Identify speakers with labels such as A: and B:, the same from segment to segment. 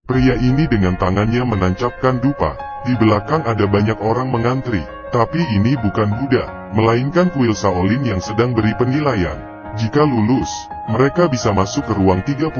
A: Pria ini dengan tangannya menancapkan dupa. Di belakang ada banyak orang mengantri. Tapi ini bukan Buddha, melainkan kuil Shaolin yang sedang beri penilaian. Jika lulus, mereka bisa masuk ke ruang 36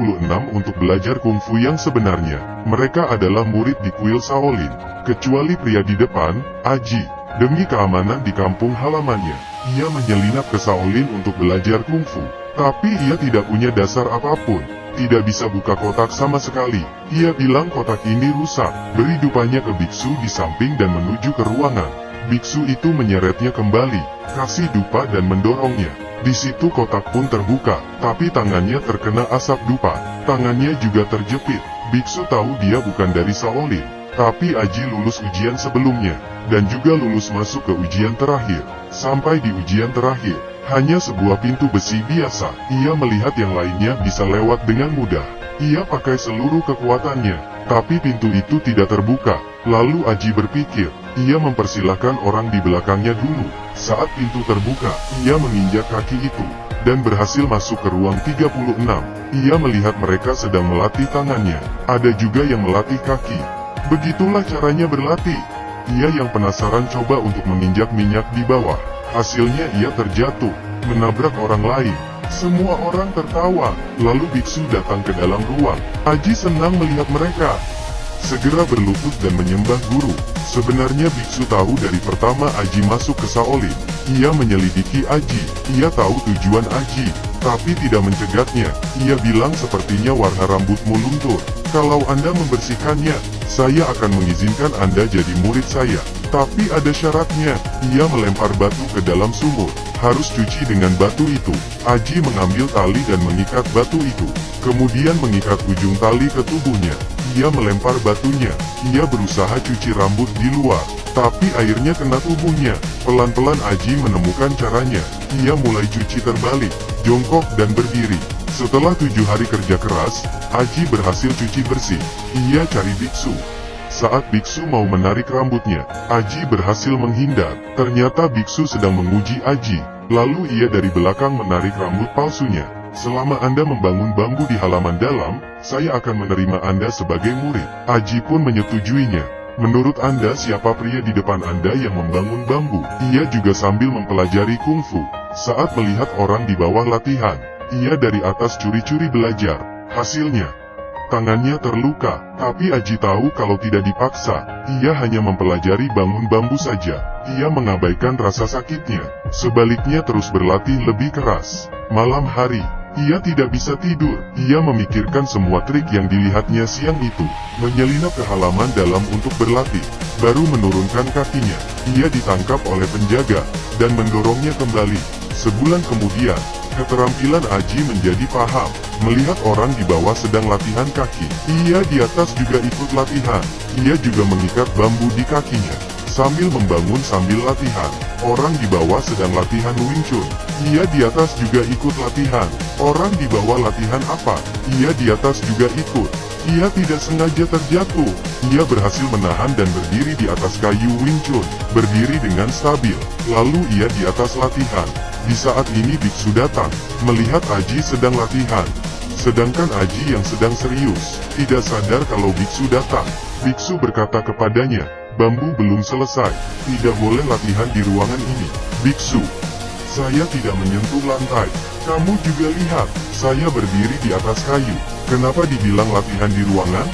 A: untuk belajar kungfu yang sebenarnya. Mereka adalah murid di kuil Shaolin. Kecuali pria di depan, Aji. Demi keamanan di kampung halamannya, ia menyelinap ke Shaolin untuk belajar kungfu. Tapi ia tidak punya dasar apapun. Tidak bisa buka kotak sama sekali. Ia bilang kotak ini rusak. Beri dupanya ke biksu di samping dan menuju ke ruangan. Biksu itu menyeretnya kembali, kasih dupa dan mendorongnya. Di situ kotak pun terbuka, tapi tangannya terkena asap dupa. Tangannya juga terjepit. Biksu tahu dia bukan dari Shaolin, tapi Aji lulus ujian sebelumnya, dan juga lulus masuk ke ujian terakhir. Sampai di ujian terakhir, hanya sebuah pintu besi biasa. Ia melihat yang lainnya bisa lewat dengan mudah. Ia pakai seluruh kekuatannya, tapi pintu itu tidak terbuka. Lalu Aji berpikir, ia mempersilahkan orang di belakangnya dulu. Saat pintu terbuka, ia menginjak kaki itu, dan berhasil masuk ke ruang 36. Ia melihat mereka sedang melatih tangannya. Ada juga yang melatih kaki. Begitulah caranya berlatih. Ia yang penasaran coba untuk menginjak minyak di bawah. Hasilnya ia terjatuh, menabrak orang lain. Semua orang tertawa, lalu biksu datang ke dalam ruang. Aji senang melihat mereka. Segera berlutut dan menyembah guru. Sebenarnya biksu tahu dari pertama Aji masuk ke Shaolin. Ia menyelidiki Aji. Ia tahu tujuan Aji, tapi tidak mencegatnya. Ia bilang sepertinya warna rambutmu luntur. Kalau Anda membersihkannya, saya akan mengizinkan Anda jadi murid saya. Tapi ada syaratnya. Ia melempar batu ke dalam sumur. Harus cuci dengan batu itu. Aji mengambil tali dan mengikat batu itu. Kemudian mengikat ujung tali ke tubuhnya. Ia melempar batunya. Ia berusaha cuci rambut di luar, tapi airnya kena tubuhnya. Pelan-pelan Aji menemukan caranya. Ia mulai cuci terbalik, jongkok dan berdiri. Setelah 7 hari kerja keras, Aji berhasil cuci bersih. Ia cari biksu. Saat biksu mau menarik rambutnya, Aji berhasil menghindar. Ternyata biksu sedang menguji Aji. Lalu ia dari belakang menarik rambut palsunya. Selama Anda membangun bambu di halaman dalam, saya akan menerima Anda sebagai murid. Aji pun menyetujuinya. Menurut Anda siapa pria di depan Anda yang membangun bambu? Ia juga sambil mempelajari kungfu. Saat melihat orang di bawah latihan, ia dari atas curi-curi belajar. Hasilnya, tangannya terluka. Tapi Aji tahu kalau tidak dipaksa, ia hanya mempelajari bangun bambu saja. Ia mengabaikan rasa sakitnya. Sebaliknya terus berlatih lebih keras. Malam hari, ia tidak bisa tidur. Ia memikirkan semua trik yang dilihatnya siang itu. Menyelinap ke halaman dalam untuk berlatih. Baru menurunkan kakinya, ia ditangkap oleh penjaga, dan mendorongnya kembali. Sebulan kemudian, keterampilan Aji menjadi paham. Melihat orang di bawah sedang latihan kaki, ia di atas juga ikut latihan. Ia juga mengikat bambu di kakinya, sambil membangun sambil latihan. Orang di bawah sedang latihan Wing Chun. Ia di atas juga ikut latihan. Orang di bawah latihan apa? Ia di atas juga ikut. Ia tidak sengaja terjatuh. Ia berhasil menahan dan berdiri di atas kayu Wing Chun. Berdiri dengan stabil. Lalu ia di atas latihan. Di saat ini biksu datang, melihat Aji sedang latihan. Sedangkan Aji yang sedang serius, tidak sadar kalau biksu datang. Biksu berkata kepadanya, bambu belum selesai, tidak boleh latihan di ruangan ini. Biksu, saya tidak menyentuh lantai. Kamu juga lihat, saya berdiri di atas kayu. Kenapa dibilang latihan di ruangan?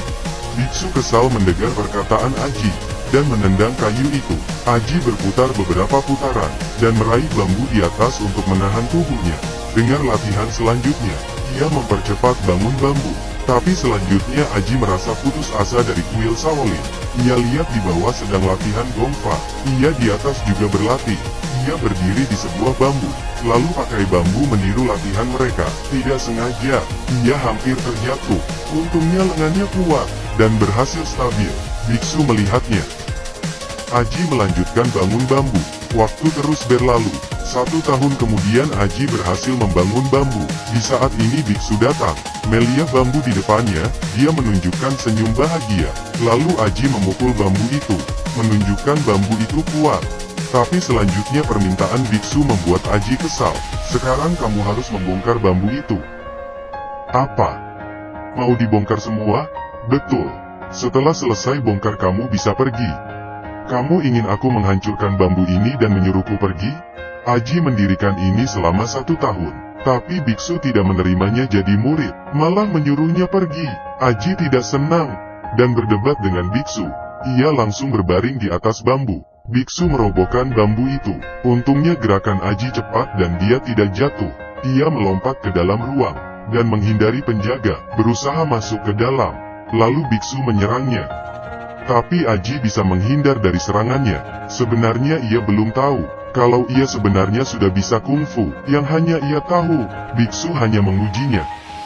A: Biksu kesal mendengar perkataan Aji, dan menendang kayu itu. Aji berputar beberapa putaran, dan meraih bambu di atas untuk menahan tubuhnya. Dengan latihan selanjutnya, ia mempercepat bangun bambu. Tapi selanjutnya Aji merasa putus asa dari kuil Shaolin. Ia lihat di bawah sedang latihan gongfa. Ia di atas juga berlatih. Ia berdiri di sebuah bambu, lalu pakai bambu meniru latihan mereka. Tidak sengaja, ia hampir terjatuh. Untungnya lengannya kuat, dan berhasil stabil. Biksu melihatnya. Aji melanjutkan bangun bambu. Waktu terus berlalu. 1 tahun kemudian Aji berhasil membangun bambu. Di saat ini biksu datang. Melihat bambu di depannya, dia menunjukkan senyum bahagia. Lalu Aji memukul bambu itu, menunjukkan bambu itu kuat. Tapi selanjutnya permintaan biksu membuat Aji kesal. Sekarang kamu harus membongkar bambu itu. Apa? Mau dibongkar semua? Betul. Setelah selesai bongkar kamu bisa pergi. Kamu ingin aku menghancurkan bambu ini dan menyuruhku pergi? Aji mendirikan ini selama 1 tahun. Tapi biksu tidak menerimanya jadi murid, malah menyuruhnya pergi. Aji tidak senang dan berdebat dengan biksu. Ia langsung berbaring di atas bambu. Biksu merobohkan bambu itu. Untungnya gerakan Aji cepat dan dia tidak jatuh. Ia melompat ke dalam ruang dan menghindari penjaga, berusaha masuk ke dalam. Lalu biksu menyerangnya. Tapi Aji bisa menghindar dari serangannya. Sebenarnya ia belum tahu kalau ia sebenarnya sudah bisa kungfu. Yang hanya ia tahu, biksu hanya mengujinya.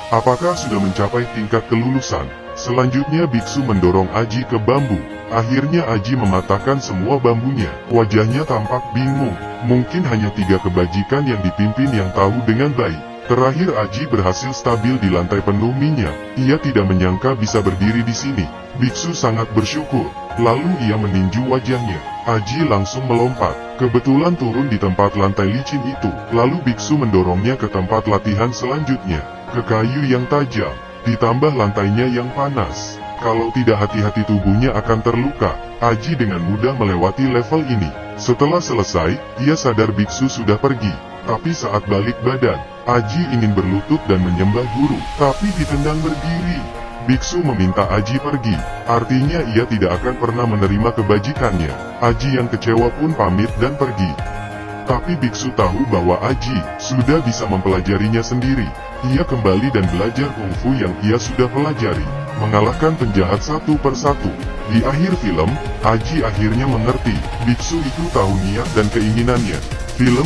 A: Apakah sudah mencapai tingkat kelulusan? Selanjutnya biksu mendorong Aji ke bambu. Akhirnya Aji mematahkan semua bambunya. Wajahnya tampak bingung. Mungkin hanya 3 kebajikan yang dipimpin yang tahu dengan baik. Terakhir Aji berhasil stabil di lantai penuh minyak. Ia tidak menyangka bisa berdiri di sini. Biksu sangat bersyukur. Lalu ia meninju wajahnya. Aji langsung melompat. Kebetulan turun di tempat lantai licin itu. Lalu biksu mendorongnya ke tempat latihan selanjutnya. Ke kayu yang tajam. Ditambah lantainya yang panas. Kalau tidak hati-hati tubuhnya akan terluka. Aji dengan mudah melewati level ini. Setelah selesai, ia sadar biksu sudah pergi. Tapi saat balik badan, Aji ingin berlutut dan menyembah guru, tapi ditendang berdiri. Biksu meminta Aji pergi, artinya ia tidak akan pernah menerima kebajikannya. Aji yang kecewa pun pamit dan pergi. Tapi biksu tahu bahwa Aji sudah bisa mempelajarinya sendiri. Ia kembali dan belajar kungfu yang ia sudah pelajari, mengalahkan penjahat satu persatu. Di akhir film, Aji akhirnya mengerti, biksu itu tahu niat dan keinginannya. Film